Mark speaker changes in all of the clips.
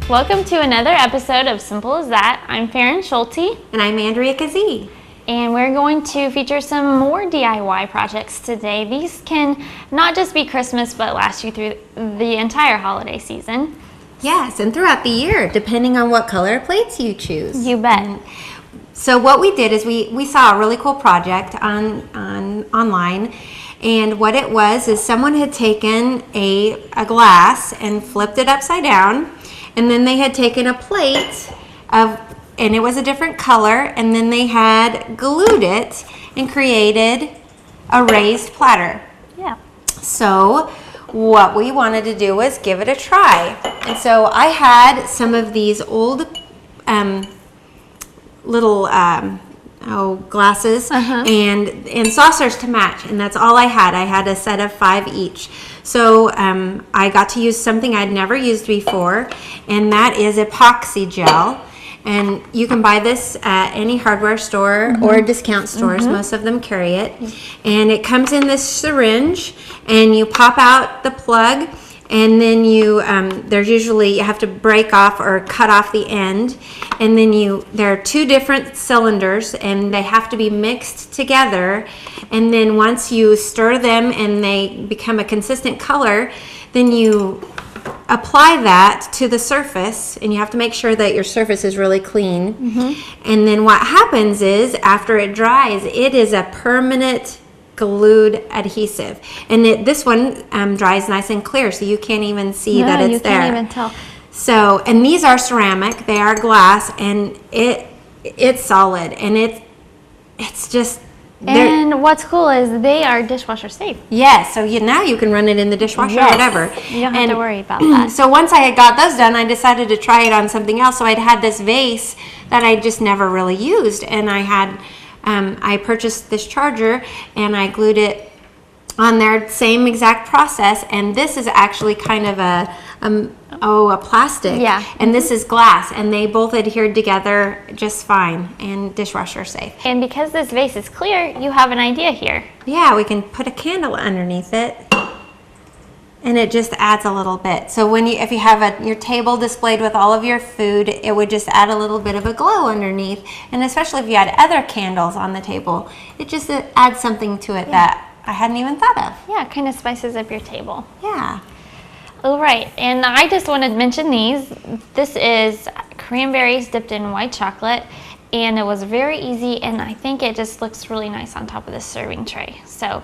Speaker 1: Welcome to another episode of Simple as That. I'm Faryn Schulte.
Speaker 2: And I'm Andrea Kazee.
Speaker 1: And we're going to feature some more DIY projects today. These can not just be Christmas, but last you through the entire holiday season.
Speaker 2: Yes, and throughout the year, depending on what color plates you choose.
Speaker 1: You bet.
Speaker 2: So what we did is we saw a really cool project online. And what it was is someone had taken a glass and flipped it upside down. And then they had taken a plate and it was a different color, and then they had glued it and created a raised platter.
Speaker 1: Yeah.
Speaker 2: So what we wanted to do was give it a try. And so I had some of these old little glasses and saucers to match, and that's all I had. I had a set of 5 each. So I got to use something I'd never used before, and that is epoxy gel. And you can buy this at any hardware store or discount stores. Most of them carry it. And it comes in this syringe, and you pop out the plug, and then you there's usually you have to break off or cut off the end, and then there are 2 different cylinders, and they have to be mixed together. And then once you stir them and they become a consistent color, then you apply that to the surface, and you have to make sure that your surface is really clean. And then what happens is after it dries, it is a permanent glued adhesive, and this one dries nice and clear, so you can't even see that it's there.
Speaker 1: You can't even tell.
Speaker 2: So, and these are ceramic, they are glass, and it's solid, and it's just.
Speaker 1: And what's cool is they are dishwasher safe.
Speaker 2: Yes, so now you can run it in the dishwasher or whatever.
Speaker 1: You don't have to worry about that.
Speaker 2: So once I had got those done, I decided to try it on something else. So I'd had this vase that I just never really used, and I purchased this charger, and I glued it on there, same exact process. And this is actually kind of a plastic.
Speaker 1: Yeah.
Speaker 2: And this is glass, and they both adhered together just fine and dishwasher safe.
Speaker 1: And because this vase is clear, you have an idea here.
Speaker 2: Yeah, we can put a candle underneath it, and it just adds a little bit. So if you have your table displayed with all of your food, it would just add a little bit of a glow underneath. And especially if you had other candles on the table, it just adds something to it that I hadn't even thought of.
Speaker 1: Yeah, it kind of spices up your table.
Speaker 2: Yeah.
Speaker 1: All right, and I just wanted to mention these. This is cranberries dipped in white chocolate, and it was very easy, and I think it just looks really nice on top of this serving tray. So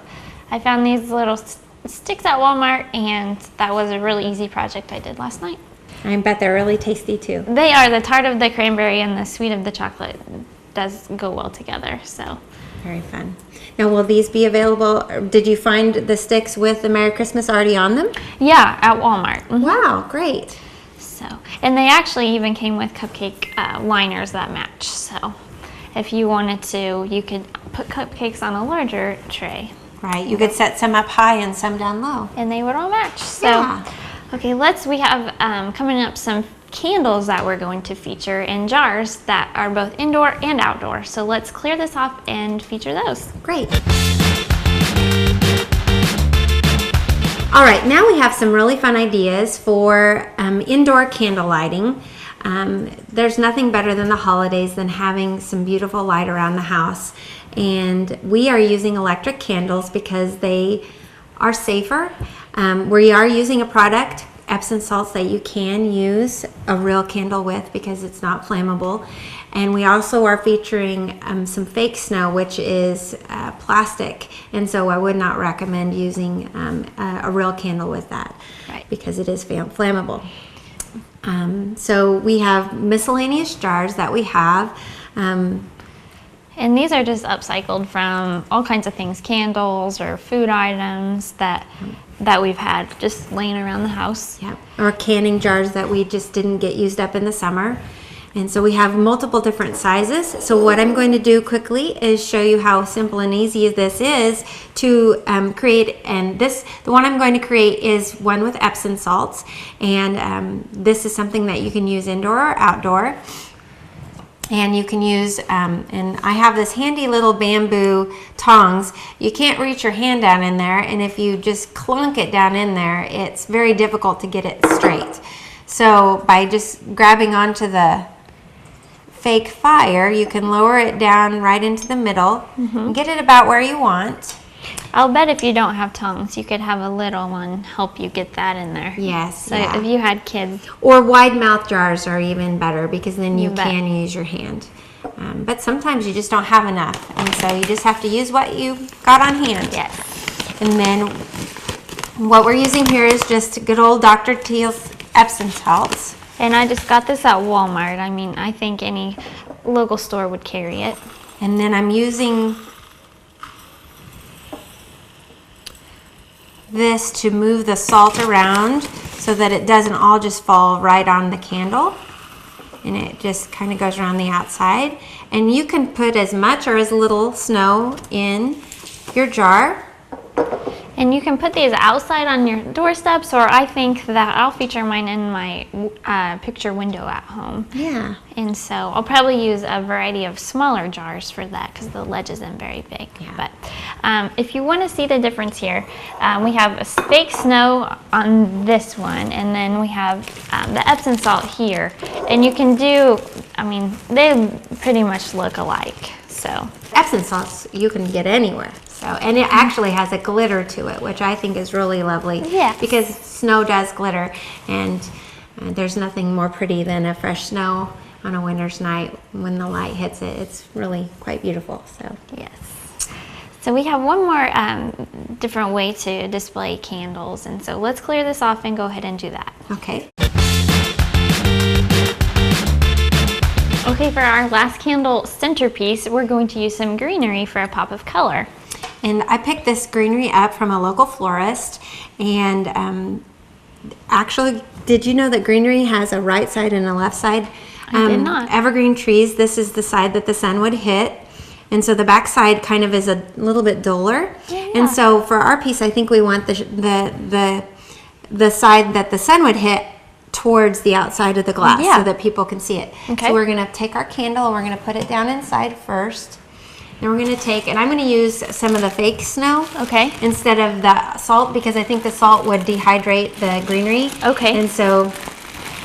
Speaker 1: I found these little sticks at Walmart, and that was a really easy project I did last night.
Speaker 2: I bet they're really tasty too.
Speaker 1: They are. The tart of the cranberry and the sweet of the chocolate does go well together, so.
Speaker 2: Very fun. Now, will these be available? Did you find the sticks with the Merry Christmas already on them?
Speaker 1: Yeah, at Walmart.
Speaker 2: Wow, great.
Speaker 1: So, and they actually even came with cupcake liners that match. So if you wanted to, you could put cupcakes on a larger tray.
Speaker 2: Right, you could set some up high and some down low.
Speaker 1: And they would all match. So,
Speaker 2: yeah.
Speaker 1: Okay, we have coming up some candles that we're going to feature in jars that are both indoor and outdoor. So let's clear this off and feature those.
Speaker 2: Great. All right, now we have some really fun ideas for indoor candle lighting. There's nothing better than the holidays than having some beautiful light around the house. And we are using electric candles because they are safer. We are using a product, Epsom salts, that you can use a real candle with because it's not flammable. And we also are featuring some fake snow, which is plastic. And so I would not recommend using a real candle with that,
Speaker 1: right,
Speaker 2: because it is flammable. So we have miscellaneous jars that we have.
Speaker 1: And these are just upcycled from all kinds of things, candles or food items that we've had just laying around the house.
Speaker 2: Yeah, or canning jars that we just didn't get used up in the summer. And so we have multiple different sizes. So what I'm going to do quickly is show you how simple and easy this is to create. And the one I'm going to create is one with Epsom salts. And this is something that you can use indoor or outdoor. And you can use, and I have this handy little bamboo tongs. You can't reach your hand down in there, and if you just clunk it down in there, it's very difficult to get it straight. So by just grabbing onto the fake fire, you can lower it down right into the middle and get it about where you want.
Speaker 1: I'll bet if you don't have tongs, you could have a little one help you get that in there.
Speaker 2: Yes.
Speaker 1: So if you had kids.
Speaker 2: Or wide mouth jars are even better because then you
Speaker 1: bet.
Speaker 2: can use your hand. But sometimes you just don't have enough. And so you just have to use what you got on hand.
Speaker 1: Yes.
Speaker 2: And then what we're using here is just good old Dr. Teal's Epsom salts.
Speaker 1: And I just got this at Walmart. I mean, I think any local store would carry it.
Speaker 2: And then I'm using this to move the salt around so that it doesn't all just fall right on the candle, and it just kind of goes around the outside. And you can put as much or as little snow in your jar.
Speaker 1: And you can put these outside on your doorsteps, or I think that I'll feature mine in my picture window at home.
Speaker 2: Yeah.
Speaker 1: And so I'll probably use a variety of smaller jars for that because the ledge isn't very big.
Speaker 2: Yeah.
Speaker 1: But if you want to see the difference here, we have a fake snow on this one, and then we have the Epsom salt here. And you can do, I mean, they pretty much look alike. So
Speaker 2: Epsom salts you can get anywhere. So, and it actually has a glitter to it, which I think is really lovely.
Speaker 1: Yeah.
Speaker 2: Because snow does glitter, and there's nothing more pretty than a fresh snow on a winter's night when the light hits it. It's really quite beautiful. So
Speaker 1: yes. So we have one more different way to display candles, and so let's clear this off and go ahead and do that.
Speaker 2: okay.
Speaker 1: Okay, for our last candle centerpiece, we're going to use some greenery for a pop of color.
Speaker 2: And I picked this greenery up from a local florist, and actually, did you know that greenery has a right side and a left side?
Speaker 1: I did not.
Speaker 2: Evergreen trees, this is the side that the sun would hit, and so the back side kind of is a little bit duller.
Speaker 1: Yeah.
Speaker 2: And so for our piece, I think we want the side that the sun would hit towards the outside of the glass, so that people can see it.
Speaker 1: Okay.
Speaker 2: So we're going to take our candle and we're going to put it down inside first. Then we're going to take, and I'm going to use some of the fake snow instead of the salt, because I think the salt would dehydrate the greenery.
Speaker 1: Okay.
Speaker 2: And so...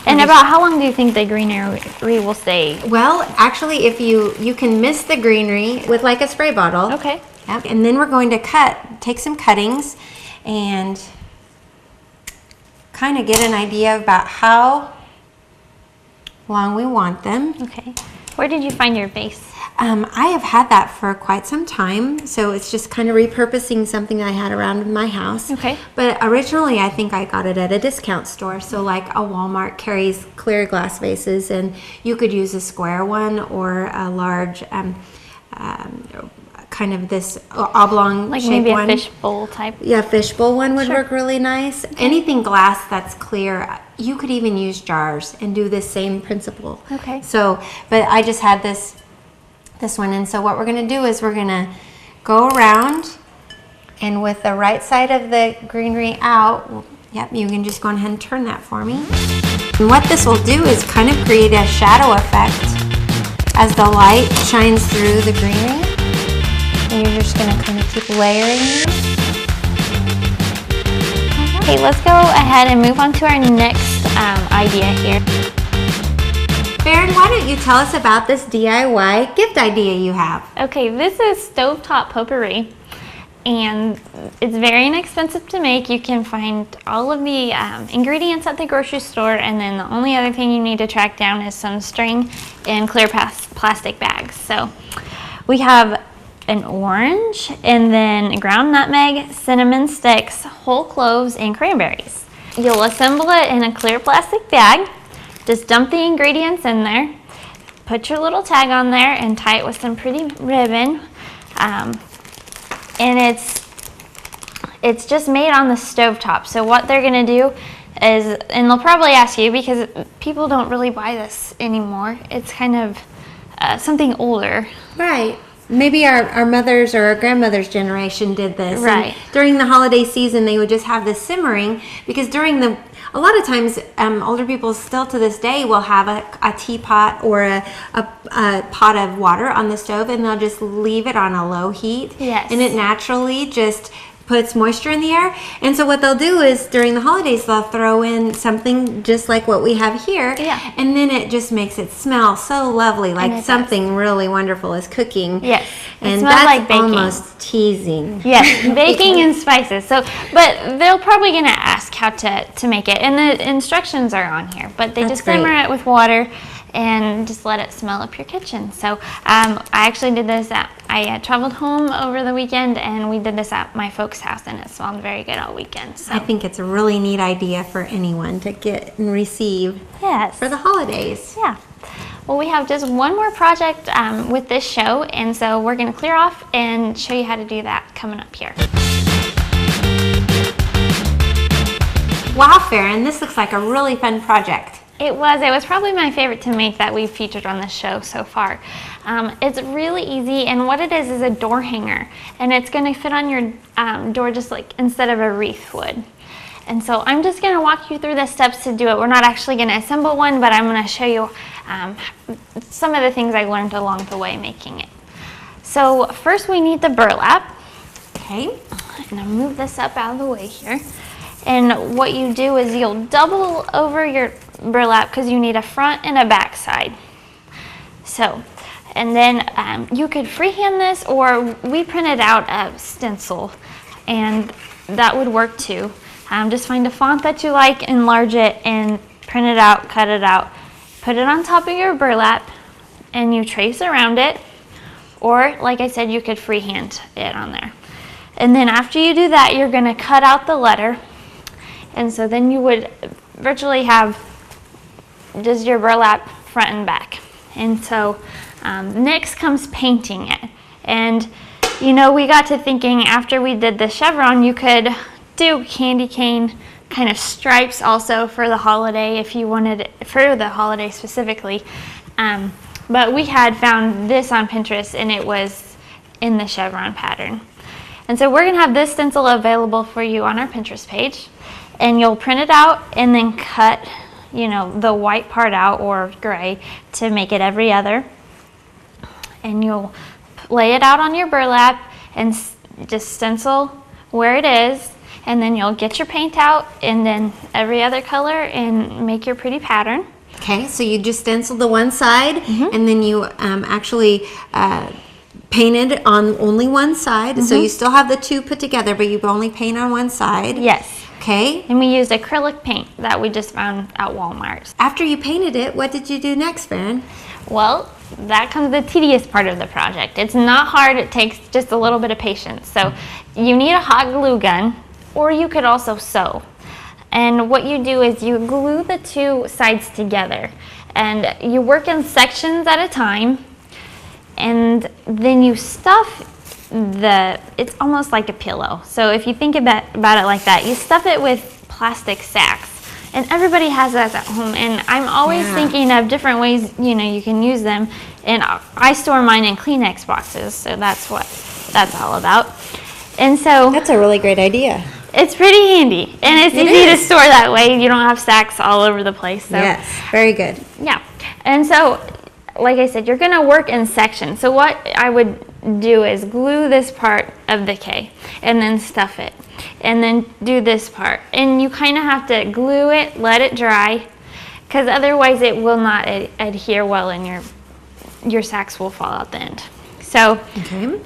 Speaker 1: And about how long do you think the greenery will stay?
Speaker 2: Well, actually, if you can mist the greenery with like a spray bottle.
Speaker 1: Okay.
Speaker 2: Yep. And then we're going to take some cuttings and kind of get an idea about how long we want them.
Speaker 1: Okay. Where did you find your vase?
Speaker 2: I have had that for quite some time, so it's just kind of repurposing something I had around in my house.
Speaker 1: Okay.
Speaker 2: But originally, I think I got it at a discount store. So like a Walmart carries clear glass vases, and you could use a square one or a large kind of this oblong
Speaker 1: Like
Speaker 2: shape
Speaker 1: maybe
Speaker 2: one.
Speaker 1: a fishbowl type?
Speaker 2: Yeah, fishbowl one would
Speaker 1: Sure.
Speaker 2: work really nice. Anything glass that's clear, you could even use jars and do the same principle.
Speaker 1: Okay.
Speaker 2: So, but I just had this one, and so what we're going to do is we're going to go around, and with the right side of the greenery out, yep, you can just go ahead and turn that for me. And what this will do is kind of create a shadow effect as the light shines through the greenery. And you're just going to kind of keep layering it.
Speaker 1: Okay, let's go ahead and move on to our next idea here.
Speaker 2: Faryn, why don't you tell us about this DIY gift idea you have?
Speaker 1: Okay, this is Stovetop Potpourri, and it's very inexpensive to make. You can find all of the ingredients at the grocery store, and then the only other thing you need to track down is some string and clear plastic bags. So we have an orange, and then ground nutmeg, cinnamon sticks, whole cloves, and cranberries. You'll assemble it in a clear plastic bag. Just dump the ingredients in there, put your little tag on there, and tie it with some pretty ribbon. And it's just made on the stovetop. So what they're gonna do is, and they'll probably ask you because people don't really buy this anymore. It's kind of something older.
Speaker 2: Right. Maybe our mothers or our grandmothers' generation did this.
Speaker 1: Right.
Speaker 2: And during the holiday season, they would just have this simmering, because a lot of times, older people still to this day will have a teapot or a pot of water on the stove, and they'll just leave it on a low heat.
Speaker 1: Yes.
Speaker 2: And it naturally just puts moisture in the air. And so what they'll do is during the holidays, they'll throw in something just like what we have here.
Speaker 1: Yeah.
Speaker 2: And then it just makes it smell so lovely, like something really wonderful is cooking.
Speaker 1: Yes.
Speaker 2: And
Speaker 1: smells
Speaker 2: that's
Speaker 1: like baking.
Speaker 2: almost teasing.
Speaker 1: Yes, baking and spices. So, but they're probably going to ask how to make it. And the instructions are on here. But they just simmer it with water and just let it smell up your kitchen. So I actually did this I traveled home over the weekend and we did this at my folks' house and it smelled very good all weekend. So
Speaker 2: I think it's a really neat idea for anyone to get and receive for the holidays.
Speaker 1: Yeah. Well, we have just one more project with this show, and so we're going to clear off and show you how to do that coming up here.
Speaker 2: Wow, Faryn, this looks like a really fun project.
Speaker 1: It was probably my favorite to make that we've featured on the show so far. It's really easy, and what it is a door hanger, and it's going to fit on your door just like instead of a wreath would. And so I'm just going to walk you through the steps to do it. We're not actually going to assemble one, but I'm going to show you some of the things I learned along the way making it. So first we need the burlap. Okay, I'm going to move this up out of the way here. And what you do is you'll double over your burlap because you need a front and a back side. So, and then you could freehand this, or we printed out a stencil and that would work too. Just find a font that you like, enlarge it and print it out, cut it out, put it on top of your burlap and you trace around it, or like I said, you could freehand it on there. And then after you do that, you're going to cut out the letter. And so then you would virtually have just your burlap front and back. And so next comes painting it. And you know, we got to thinking after we did the chevron, you could do candy cane kind of stripes also for the holiday if you wanted it, for the holiday specifically. But we had found this on Pinterest and it was in the chevron pattern. And so we're going to have this stencil available for you on our Pinterest page. And you'll print it out and then cut, you know, the white part out or gray to make it every other. And you'll lay it out on your burlap and just stencil where it is. And then you'll get your paint out and then every other color and make your pretty pattern.
Speaker 2: Okay, so you just stencil the one side and then you actually painted on only one side. So you still have the two put together, but you only paint on one side.
Speaker 1: Yes.
Speaker 2: Okay.
Speaker 1: And we used acrylic paint that we just found at Walmart.
Speaker 2: After you painted it, what did you do next, Faryn?
Speaker 1: Well, that comes the tedious part of the project. It's not hard, it takes just a little bit of patience. So you need a hot glue gun, or you could also sew. And what you do is you glue the two sides together and you work in sections at a time, and then you stuff it's almost like a pillow. So if you think about it like that, you stuff it with plastic sacks. And everybody has that at home, and I'm always thinking of different ways, you know, you can use them. And I store mine in Kleenex boxes, so that's what that's all about. And so
Speaker 2: that's a really great idea.
Speaker 1: It's pretty handy, and it's easy to store that way. You don't have sacks all over the place. So.
Speaker 2: Yes, very good.
Speaker 1: Yeah, and so, like I said, you're going to work in sections. So what I would do is glue this part of the K, and then stuff it, and then do this part. And you kind of have to glue it, let it dry, because otherwise it will not adhere well, and your sacks will fall out the end. So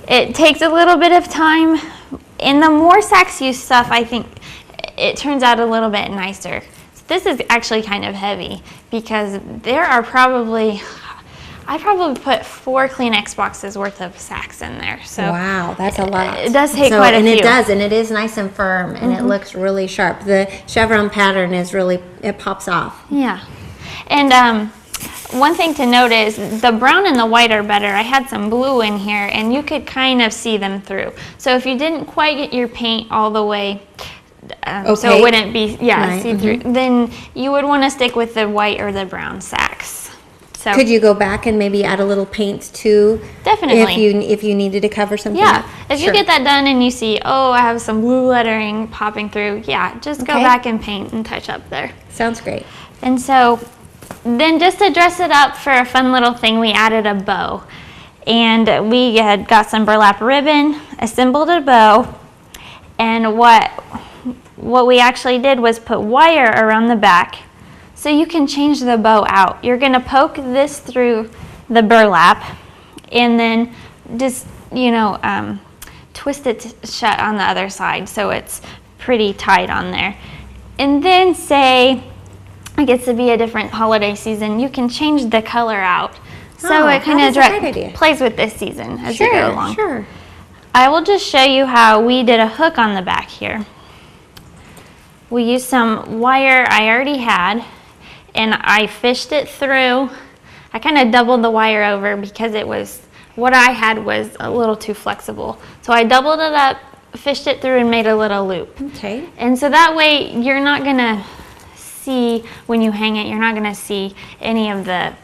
Speaker 1: it takes a little bit of time. And the more sacks you stuff, I think it turns out a little bit nicer. This is actually kind of heavy because there are I probably put 4 Kleenex boxes worth of sacks in there. So
Speaker 2: wow, that's a lot.
Speaker 1: It does take quite a few.
Speaker 2: And it does, and it is nice and firm, and it looks really sharp. The chevron pattern is really, it pops off.
Speaker 1: Yeah. And one thing to note is the brown and the white are better. I had some blue in here, and you could kind of see them through. So if you didn't quite get your paint all the way, so it wouldn't be see-through, then you would want to stick with the white or the brown sacks. So
Speaker 2: could you go back and maybe add a little paint too?
Speaker 1: Definitely.
Speaker 2: If you needed to cover something.
Speaker 1: Yeah. If you get that done and you see, oh, I have some blue lettering popping through, just go back and paint and touch up there.
Speaker 2: Sounds great.
Speaker 1: And so then just to dress it up for a fun little thing, we added a bow. And we had got some burlap ribbon, assembled a bow, And what we actually did was put wire around the back so you can change the bow out. You're going to poke this through the burlap and then just, twist it shut on the other side so it's pretty tight on there. And then say it gets to be a different holiday season, you can change the color out. So it kind of plays with this season as you go along.
Speaker 2: Sure.
Speaker 1: I will just show you how we did a hook on the back here. We used some wire I already had, and I fished it through. I kind of doubled the wire over because what I had was a little too flexible. So I doubled it up, fished it through, and made a little loop.
Speaker 2: Okay.
Speaker 1: And so that way you're not gonna see, when you hang it, you're not gonna see any of the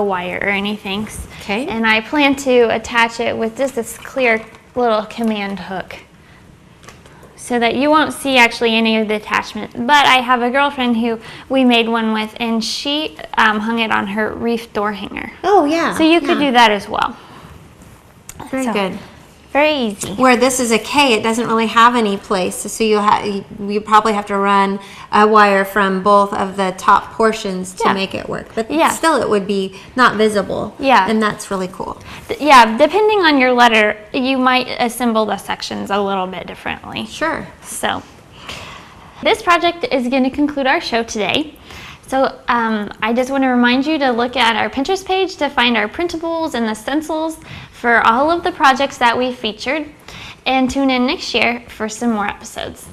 Speaker 1: wire or anything.
Speaker 2: Okay.
Speaker 1: And I plan to attach it with just this clear little command hook so that you won't see actually any of the attachment. But I have a girlfriend who we made one with, and she hung it on her reef door hanger.
Speaker 2: Oh, yeah.
Speaker 1: So you could do that as well.
Speaker 2: Very good.
Speaker 1: Very easy.
Speaker 2: Where this is a K, it doesn't really have any place, so you probably have to run a wire from both of the top portions to make it work. But still, it would be not visible.
Speaker 1: Yeah.
Speaker 2: And that's really cool.
Speaker 1: Yeah, depending on your letter, you might assemble the sections a little bit differently.
Speaker 2: Sure.
Speaker 1: So this project is going to conclude our show today. So I just want to remind you to look at our Pinterest page to find our printables and the stencils for all of the projects that we featured, and tune in next year for some more episodes.